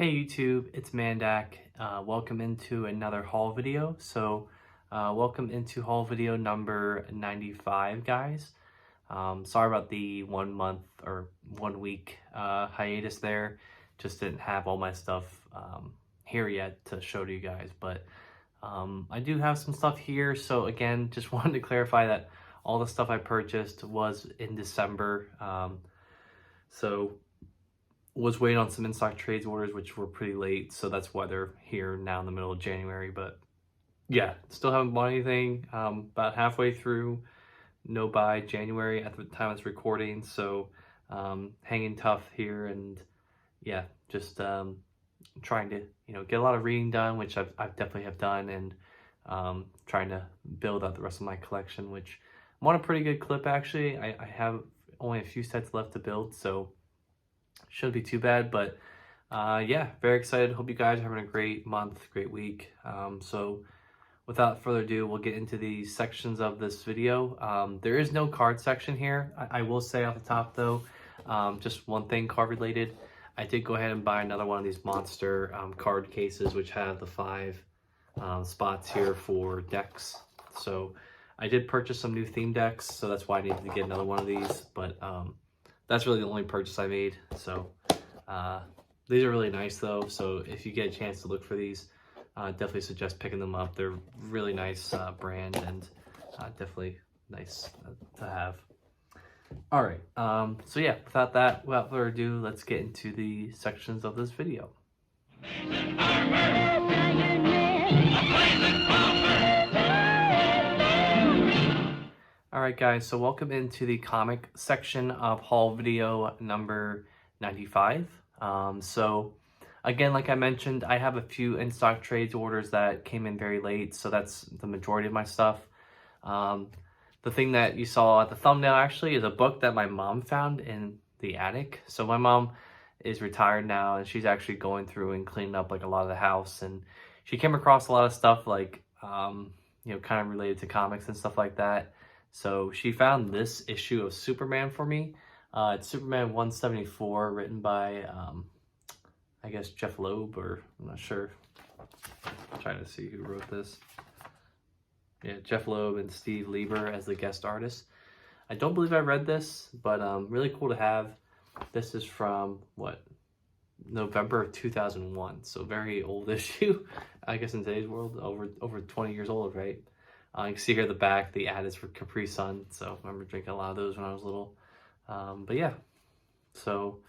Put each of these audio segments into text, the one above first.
Hey YouTube, it's Mandak. Welcome into another haul video. Welcome into haul video number 95, guys. Sorry about the 1 month or 1 week hiatus there. Just didn't have all my stuff here yet to show to you guys, but I do have some stuff here. So again, just wanted to clarify that all the stuff I purchased was in December. So was waiting on some in-stock trades orders, which were pretty late, so that's why they're here now in the middle of January. But yeah, still haven't bought anything. About halfway through no buy January at the time it's recording, so hanging tough here, and yeah, just trying to get a lot of reading done, which I've definitely have done, and trying to build out the rest of my collection, which I'm on a pretty good clip actually. I have only a few sets left to build, so shouldn't be too bad. But yeah, very excited. Hope you guys are having a great month, great week. So without further ado, we'll get into the sections of this video. There is no card section here. I will say off the top though, just one thing card related. I did go ahead and buy another one of these monster card cases, which have the 5 spots here for decks. So I did purchase some new theme decks, so that's why I needed to get another one of these. But that's really the only purchase I made. So these are really nice though. So if you get a chance to look for these, definitely suggest picking them up. They're really nice brand, and definitely nice to have. All right. So yeah, without further ado, let's get into the sections of this video. Alright guys, so welcome into the comic section of haul video number 95. So again, like I mentioned, I have a few in-stock trades orders that came in very late, so that's the majority of my stuff. The thing that you saw at the thumbnail actually is a book that my mom found in the attic. So my mom is retired now, and she's actually going through and cleaning up like a lot of the house, and she came across a lot of stuff like kind of related to comics and stuff like that. So she found this issue of Superman for me. It's Superman 174, written by, I guess, Jeff Loeb, or I'm not sure. I'm trying to see who wrote this. Yeah, Jeff Loeb and Steve Lieber as the guest artists. I don't believe I read this, but really cool to have. This is from, November of 2001. So very old issue, I guess in today's world, over 20 years old, right? You can see here the back, the ad is for Capri Sun. So I remember drinking a lot of those when I was little. But yeah, so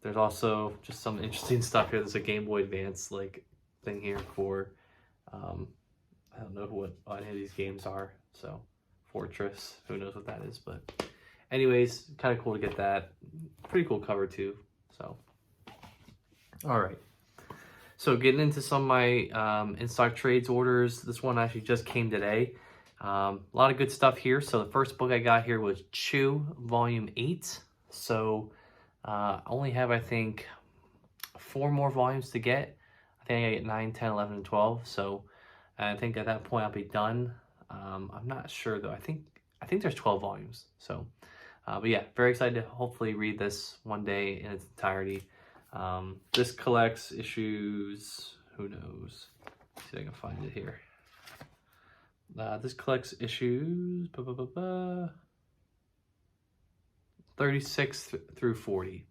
there's also just some interesting stuff here. There's a Game Boy Advance like thing here for, I don't know what any of these games are. So Fortress, who knows what that is. But anyways, kind of cool to get that. Pretty cool cover too. So, all right. So getting into some of my in-stock trades orders. This one actually just came today. A lot of good stuff here. So the first book I got here was Chew Volume 8. So I only have, I think, 4 more volumes to get. I think I get 9, 10, 11, and 12. So I think at that point I'll be done. I'm not sure though. I think there's 12 volumes. So, but yeah, very excited to hopefully read this one day in its entirety. This collects issues, who knows, let's see if I can find it here. This collects issues 36 through 40.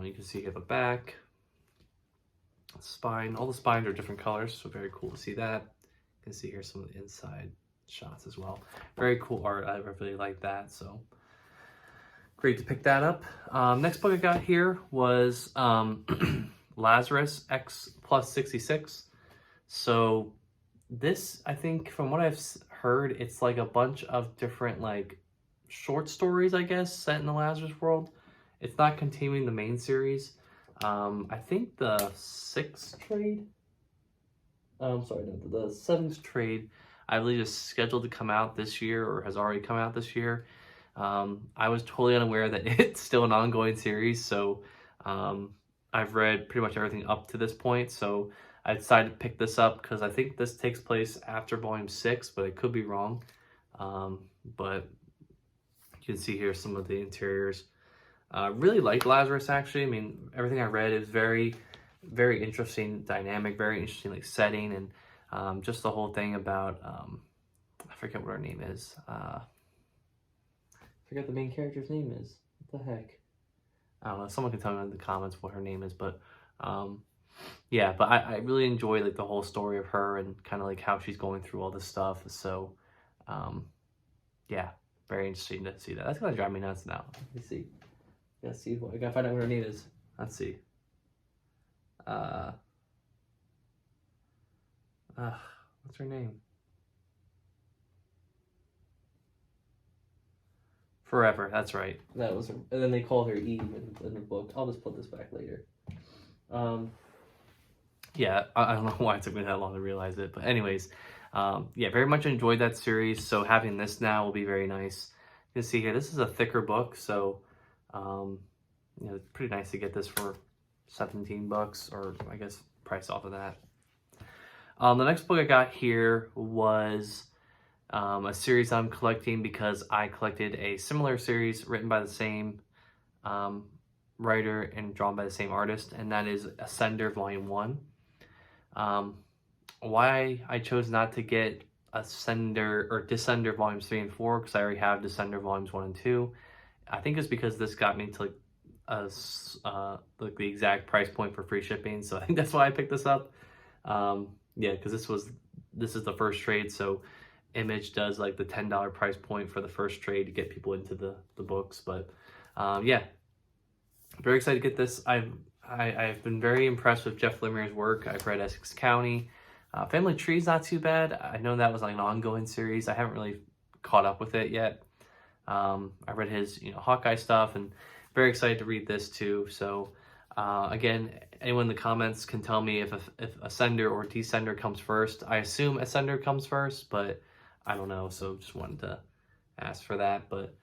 You can see here the back, spine, all the spines are different colors, so very cool to see that. You can see here some of the inside shots as well. Very cool art, I really like that, so great to pick that up. Next book I got here was Lazarus X plus 66. So this, I think, from what I've heard, it's like a bunch of different like short stories, I guess, set in the Lazarus world. It's not continuing the main series. I think the 6th trade, the 7th trade, I believe is scheduled to come out this year, or has already come out this year. I was totally unaware that it's still an ongoing series, so I've read pretty much everything up to this point, so I decided to pick this up because I think this takes place after volume 6, but I could be wrong. But you can see here some of the interiors. Really liked Lazarus, actually. I mean, everything I read is very, very interesting dynamic, very interesting like setting, and just the whole thing about I forget what her name is. I forget the main character's name is. What the heck? I don't know. Someone can tell me in the comments what her name is, but yeah. But I really enjoy like the whole story of her and kind of like how she's going through all this stuff. So yeah, very interesting to see that. That's gonna drive me nuts now. Let me see. Let's see. I gotta find out what her name is. Let's see. What's her name? Forever. That's right. That was her. And then they called her Eve in the book. I'll just put this back later. Yeah, I don't know why it took me that long to realize it, but anyways, yeah, very much enjoyed that series. So having this now will be very nice. You can see here, this is a thicker book, so you know, it's pretty nice to get this for $17, or I guess price off of that. The next book I got here was a series I'm collecting because I collected a similar series written by the same writer and drawn by the same artist, and that is Ascender Volume 1. Why I chose not to get Ascender or Descender Volumes 3 and 4, because I already have Descender Volumes 1 and 2. I think it's because this got me to like the exact price point for free shipping, so I think that's why I picked this up. Yeah, because this is the first trade, so Image does like the $10 price point for the first trade to get people into the books. But yeah, very excited to get this. I've been very impressed with Jeff Lemire's work. I've read Essex County. Family Tree's not too bad. I know that was like an ongoing series. I haven't really caught up with it yet. I read his Hawkeye stuff, and very excited to read this too. So again, anyone in the comments can tell me if Ascender or Descender comes first. I assume Ascender comes first, but I don't know. So just wanted to ask for that. But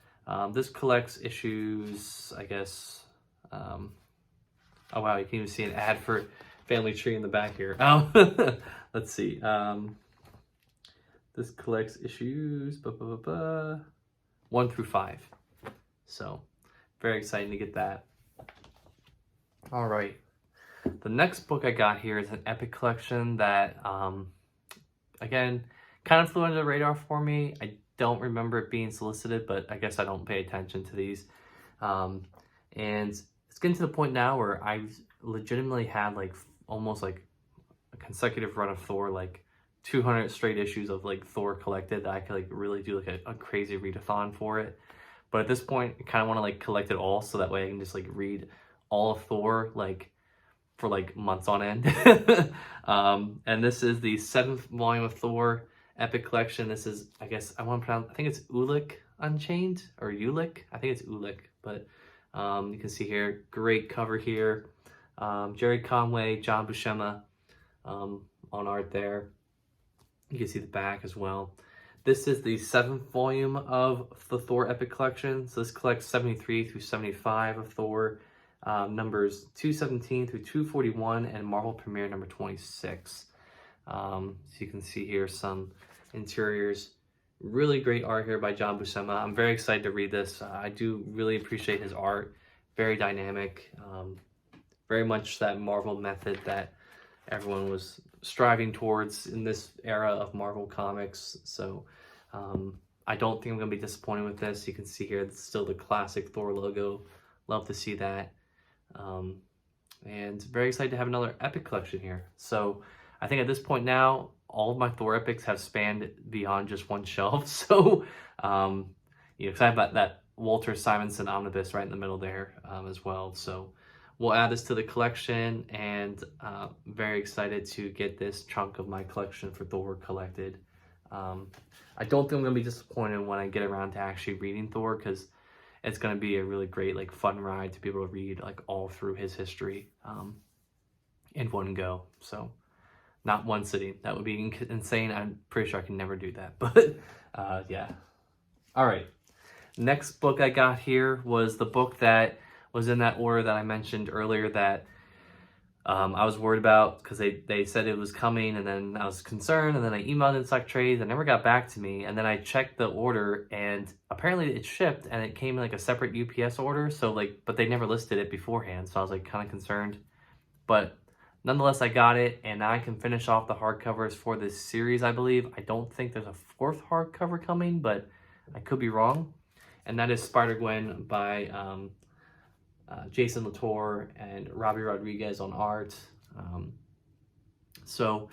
this collects issues, I guess. Oh wow, you can even see an ad for Family Tree in the back here. Let's see. This collects issues 1 through 5. So very exciting to get that. All right. The next book I got here is an epic collection that, again, kind of flew under the radar for me. I don't remember it being solicited, but I guess I don't pay attention to these. And it's getting to the point now where I've legitimately had like almost like a consecutive run of Thor, like 200 straight issues of like Thor collected, that I could like really do like a crazy readathon for it. But at this point, I kind of want to like collect it all, so that way I can just like read all of Thor like for like months on end. And this is the 7th volume of Thor Epic Collection. This is, I guess I want to pronounce, I think it's Ulik Unchained or Ulik. I think it's Ulik, but you can see here, great cover here. Jerry Conway, John Buscema on art there. You can see the back as well. This is the 7th volume of the Thor Epic Collection. So this collects 73 through 75 of Thor, numbers 217 through 241, and Marvel Premiere number 26. So you can see here some interiors. Really great art here by John Buscema. I'm very excited to read this. I do really appreciate his art. Very dynamic. Very much that Marvel method that everyone was striving towards in this era of Marvel Comics. So I don't think I'm going to be disappointed with this. You can see here, it's still the classic Thor logo. Love to see that. And very excited to have another Epic collection here. So I think at this point now, all of my Thor Epics have spanned beyond just one shelf. So, because I have that Walter Simonson omnibus right in the middle there as well. So we'll add this to the collection, and very excited to get this chunk of my collection for Thor collected. I don't think I'm going to be disappointed when I get around to actually reading Thor, because it's going to be a really great, like, fun ride to be able to read, like, all through his history in one go. So, not one sitting. That would be insane. I'm pretty sure I can never do that. But, yeah. All right. Next book I got here was the book that was in that order that I mentioned earlier, that I was worried about because they said it was coming, and then I was concerned, and then I emailed Inside Trades and never got back to me. And then I checked the order, and apparently it shipped, and it came in like a separate UPS order. So like, but they never listed it beforehand, so I was like kind of concerned. But nonetheless, I got it, and now I can finish off the hardcovers for this series, I believe. I don't think there's a fourth hardcover coming, but I could be wrong. And that is Spider-Gwen by Jason Latour and Robbie Rodriguez on art. So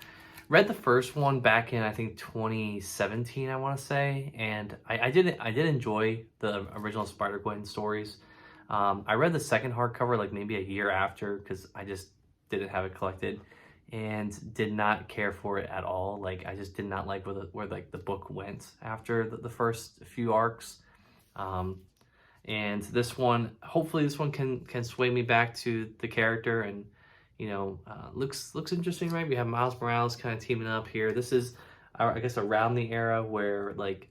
read the first one back in, I think, 2017, I want to say, and I did enjoy the original Spider-Gwen stories. I read the second hardcover like maybe a year after because I just didn't have it collected and did not care for it at all. Like, I just did not like where like the book went after the first few arcs. And this one, hopefully this one can sway me back to the character, and looks interesting, right? We have Miles Morales kind of teaming up here. This is, I guess, around the era where like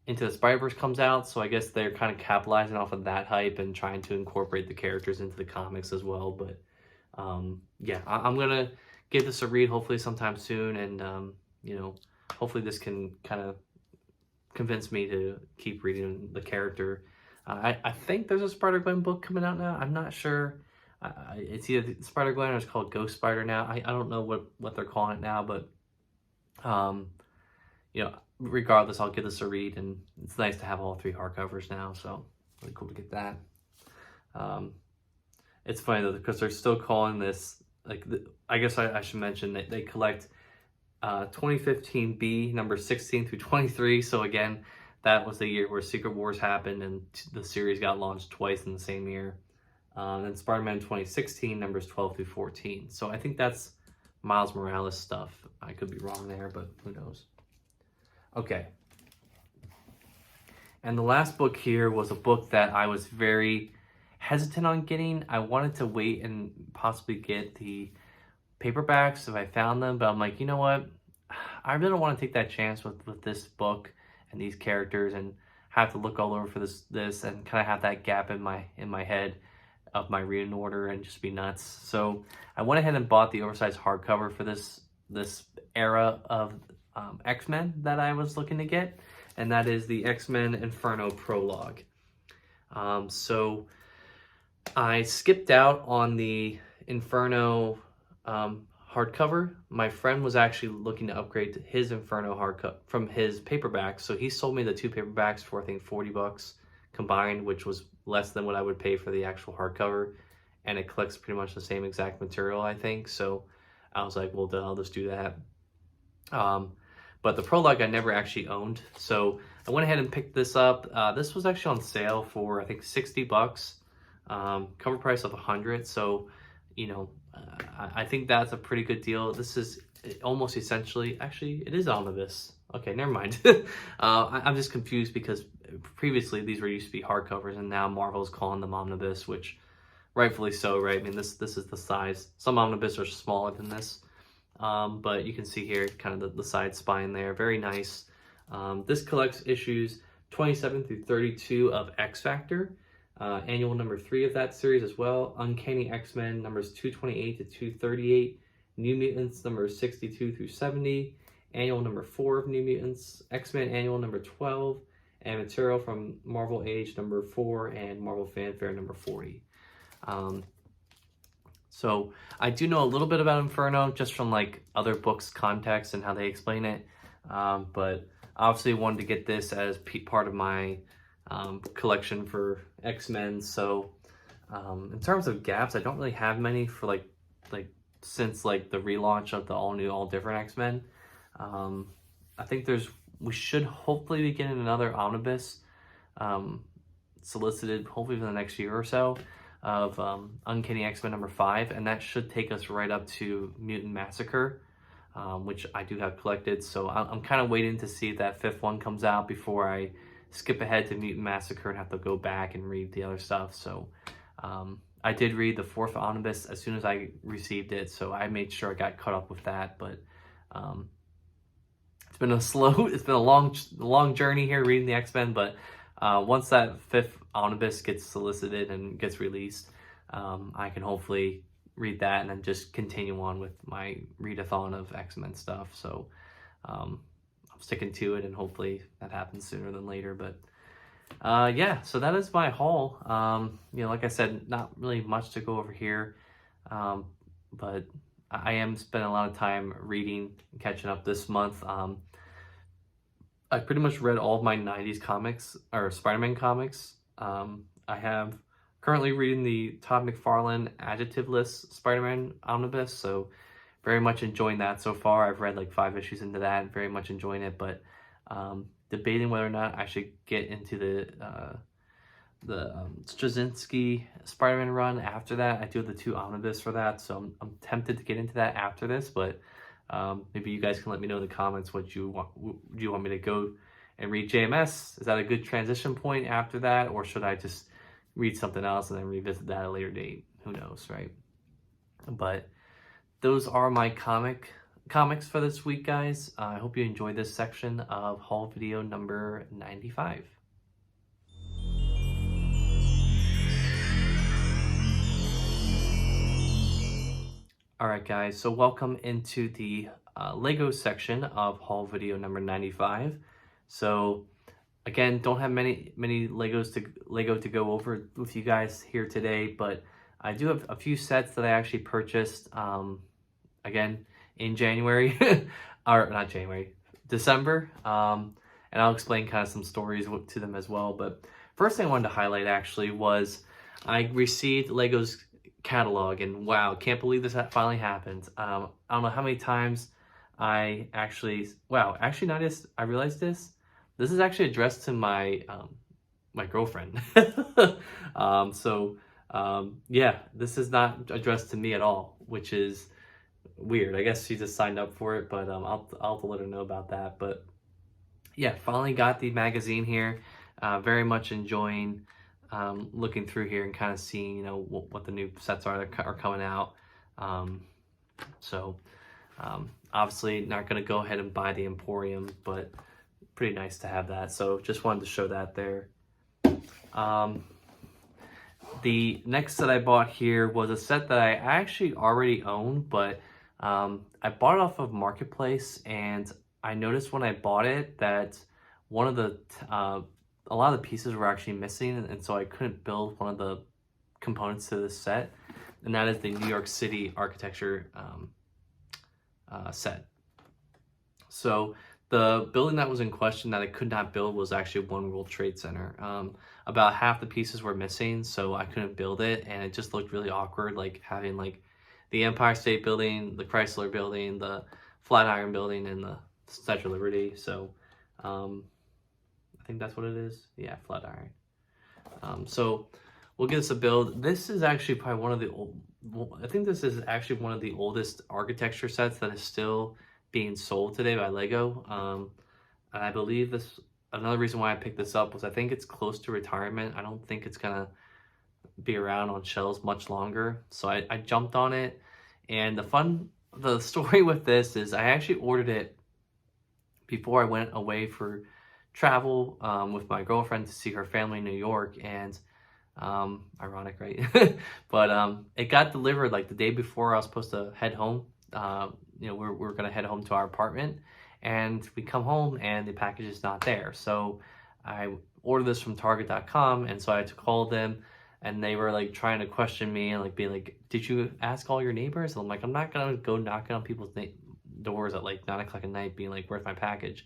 Into the Spider-Verse comes out, so I guess they're kind of capitalizing off of that hype and trying to incorporate the characters into the comics as well. But yeah, I'm gonna give this a read hopefully sometime soon, and hopefully this can kind of convince me to keep reading the character. I think there's a Spider-Gwen book coming out now. I'm not sure. It's either Spider-Gwen or it's called Ghost Spider now. I don't know what they're calling it now, but regardless, I'll give this a read, and it's nice to have all 3 hardcovers now, so really cool to get that. It's funny though, because they're still calling this, like, I guess I should mention that they collect 2015 B, number 16 through 23, so again, that was the year where Secret Wars happened, and the series got launched twice in the same year. And Spider-Man 2016, numbers 12 through 14. So I think that's Miles Morales stuff. I could be wrong there, but who knows. Okay. And the last book here was a book that I was very hesitant on getting. I wanted to wait and possibly get the paperbacks if I found them, but I'm like, you know what? I really don't want to take that chance with this book and these characters and have to look all over for this and kind of have that gap in my head of my reading order and just be nuts. So I went ahead and bought the oversized hardcover for this era of X-Men that I was looking to get, and that is the X-Men Inferno Prologue. So I skipped out on the Inferno hardcover. My friend was actually looking to upgrade to his Inferno hardcover from his paperback, so he sold me the 2 paperbacks for I think $40 combined, which was less than what I would pay for the actual hardcover, and it collects pretty much the same exact material, I think. So I was like, well, then I'll just do that. But the prologue I never actually owned, so I went ahead and picked this up. This was actually on sale for I think $60, cover price of $100. So I think that's a pretty good deal. This is almost essentially, actually, it is omnibus. Okay, never mind. I'm just confused because previously these used to be hardcovers, and now Marvel's calling them omnibus, which rightfully so, right? I mean, this is the size. Some omnibus are smaller than this, but you can see here kind of the side spine there. Very nice. This collects issues 27 through 32 of X Factor. Annual number 3 of that series as well. Uncanny X-Men numbers 228 to 238. New Mutants numbers 62 through 70. Annual number 4 of New Mutants. X-Men Annual number 12. And material from Marvel Age number 4 and Marvel Fanfare number 40. So I do know a little bit about Inferno just from like other books' context and how they explain it. But obviously wanted to get this as part of my collection for X-Men. So in terms of gaps, I don't really have many for like since like the relaunch of the all new, all different X-Men. I think we should hopefully be getting another omnibus solicited hopefully for the next year or so of Uncanny X-Men number 5, and that should take us right up to Mutant Massacre, which I do have collected. So I'm kind of waiting to see if that 5th one comes out before I skip ahead to Mutant Massacre and have to go back and read the other stuff. So I did read the 4th omnibus as soon as I received it, so I made sure I got caught up with that. But it's been a long journey here reading the X-Men, but once that 5th omnibus gets solicited and gets released, I can hopefully read that and then just continue on with my readathon of X-Men stuff. So I'm sticking to it, and hopefully that happens sooner than later. But yeah, so that is my haul. Like I said, not really much to go over here, but I am spending a lot of time reading and catching up this month. I pretty much read all of my 90s comics, or Spider-Man comics. I have currently reading the Todd McFarlane Adjectiveless Spider-Man Omnibus, so very much enjoying that so far. I've read like 5 issues into that, very much enjoying it, but debating whether or not I should get into the Straczynski Spider-Man run after that. I do have the 2 omnibus for that, so I'm tempted to get into that after this, but maybe you guys can let me know in the comments what you want. Do you want me to go and read JMS? Is that a good transition point after that, or should I just read something else and then revisit that at a later date? Who knows, right? But those are my comics for this week, guys. I hope you enjoyed this section of haul video number 95. Alright guys, so welcome into the Lego section of haul video number 95. So again, don't have many Lego to go over with you guys here today, but I do have a few sets that I actually purchased again in January, or not January, December, and I'll explain kind of some stories to them as well. But first thing I wanted to highlight actually was I received Lego's catalog, and wow, can't believe this finally happened. I don't know how many times I actually noticed, I realized this is actually addressed to my my girlfriend. Yeah, this is not addressed to me at all, which is weird. I guess she just signed up for it, but I'll have to let her know about that. But yeah, finally got the magazine here. Very much enjoying looking through here and kind of seeing, what the new sets are that are coming out. Obviously not going to go ahead and buy the Emporium, but pretty nice to have that. So just wanted to show that there. The next set I bought here was a set that I actually already own, but I bought it off of Marketplace, and I noticed when I bought it that one of the a lot of the pieces were actually missing, and so I couldn't build one of the components to this set, and that is the New York City architecture set. So the building that was in question that I could not build was actually One World Trade Center. About half the pieces were missing, so I couldn't build it, and it just looked really awkward, like having like the Empire State Building, the Chrysler Building, the Flatiron Building, and the Statue of Liberty. So I think that's what it is. Yeah, Flatiron. So we'll give this a build. This is actually probably one of the I think this is actually one of the oldest architecture sets that is still being sold today by Lego. And I believe another reason why I picked this up was I think it's close to retirement. I don't think it's gonna be around on shelves much longer. So I jumped on it, and the story with this is I actually ordered it before I went away for travel with my girlfriend to see her family in New York, and ironic, right? But it got delivered like the day before I was supposed to head home. We're gonna head home to our apartment, and we come home and the package is not there. So I ordered this from Target.com, and so I had to call them, and they were like trying to question me and like being like, "Did you ask all your neighbors?" And I'm like, "I'm not gonna go knocking on people's doors at like 9 o'clock at night, being like, where's my package?"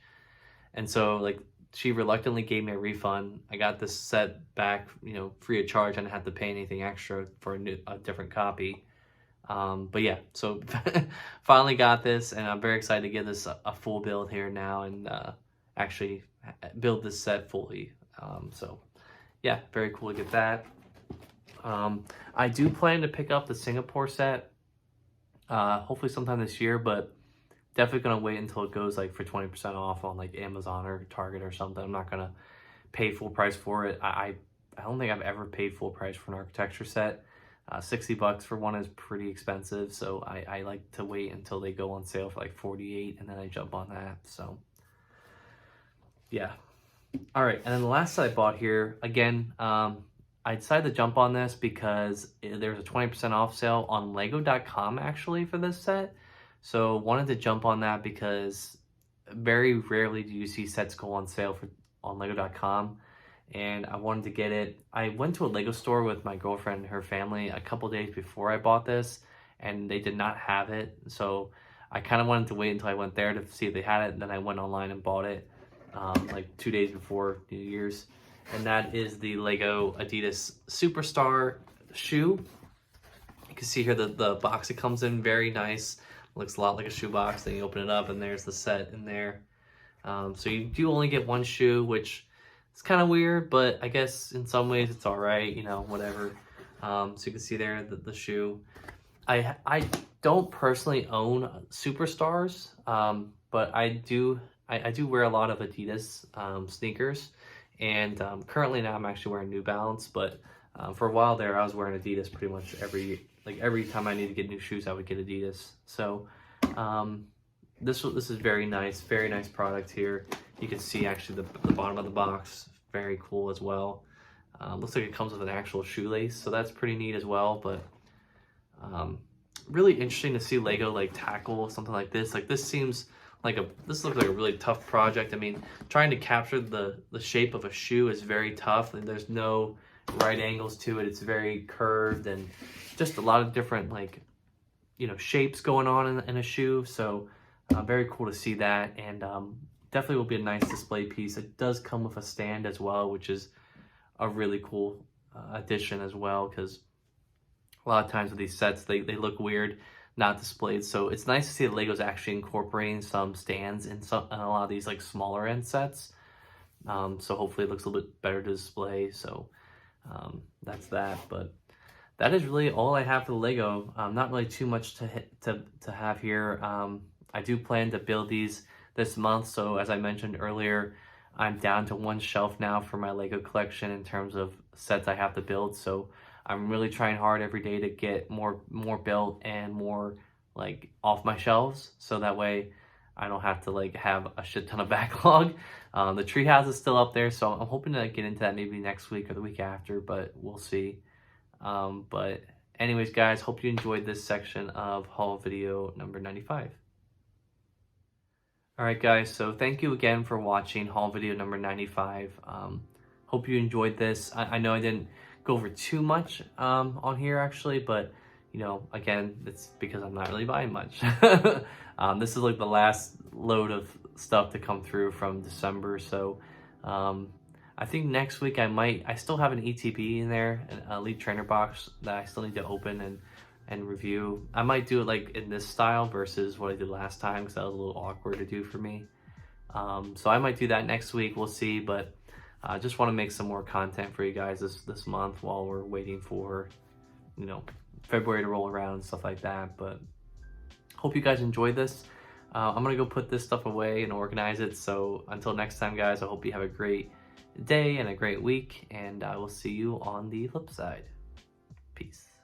And so like she reluctantly gave me a refund. I got this set back, free of charge. I didn't have to pay anything extra for a different copy. But yeah, so finally got this, and I'm very excited to get this a full build here now, and actually build this set fully. So yeah, very cool to get that. I do plan to pick up the Singapore set, hopefully sometime this year, but definitely gonna wait until it goes like for 20% off on like Amazon or Target or something. I'm not gonna pay full price for it. I don't think I've ever paid full price for an architecture set. $60 for one is pretty expensive, so I like to wait until they go on sale for like 48, and then I jump on that. So yeah. All right, and then the last set I bought here, again, I decided to jump on this because there's a 20% off sale on Lego.com actually for this set. So wanted to jump on that because very rarely do you see sets go on sale on Lego.com. And I wanted to get it. I went to a Lego store with my girlfriend and her family a couple days before I bought this, and they did not have it. So I kind of wanted to wait until I went there to see if they had it, and then I went online and bought it like 2 days before New Year's. And that is the Lego Adidas Superstar shoe. You can see here the box it comes in, very nice. Looks a lot like a shoe box. Then you open it up and there's the set in there. So you do only get one shoe, which is kind of weird, but I guess in some ways it's all right, you know, whatever. So you can see there the shoe. I don't personally own Superstars, but I do wear a lot of Adidas sneakers, and currently now I'm actually wearing New Balance, but for a while there I was wearing Adidas pretty much every time I need to get new shoes I would get Adidas. So this is very nice product here. You can see actually the bottom of the box, very cool as well. Looks like it comes with an actual shoelace, so that's pretty neat as well. But really interesting to see Lego like tackle something like this. Like this looks like a really tough project. I mean, trying to capture the shape of a shoe is very tough, and there's no right angles to it. It's very curved and just a lot of different shapes going on in a shoe. So very cool to see that, and definitely will be a nice display piece. It does come with a stand as well, which is a really cool addition as well, because a lot of times with these sets they look weird not displayed. So it's nice to see that Lego's actually incorporating some stands in a lot of these like smaller end sets. So hopefully it looks a little bit better to display. So that's that. But that is really all I have for the Lego. Not really too much to have here. I do plan to build these this month. So as I mentioned earlier, I'm down to one shelf now for my Lego collection in terms of sets I have to build. So I'm really trying hard every day to get more built and more like off my shelves, so that way I don't have to like have a shit ton of backlog. The treehouse is still up there, so I'm hoping to get into that maybe next week or the week after, but we'll see. But anyways, guys, hope you enjoyed this section of haul video number 95. Alright guys, so thank you again for watching haul video number 95. Hope you enjoyed this. I know I didn't go over too much on here actually, but you know, again, it's because I'm not really buying much. This is like the last load of stuff to come through from December, so I think next week I still have an ETB in there, an Elite Trainer box that I still need to open and review. I might do it like in this style versus what I did last time, because that was a little awkward to do for me. So I might do that next week, we'll see, but I just want to make some more content for you guys this month while we're waiting for, you know, February to roll around and stuff like that. But hope you guys enjoyed this. I'm gonna go put this stuff away and organize it. So until next time, guys, I hope you have a great day and a great week, and I will see you on the flip side. Peace.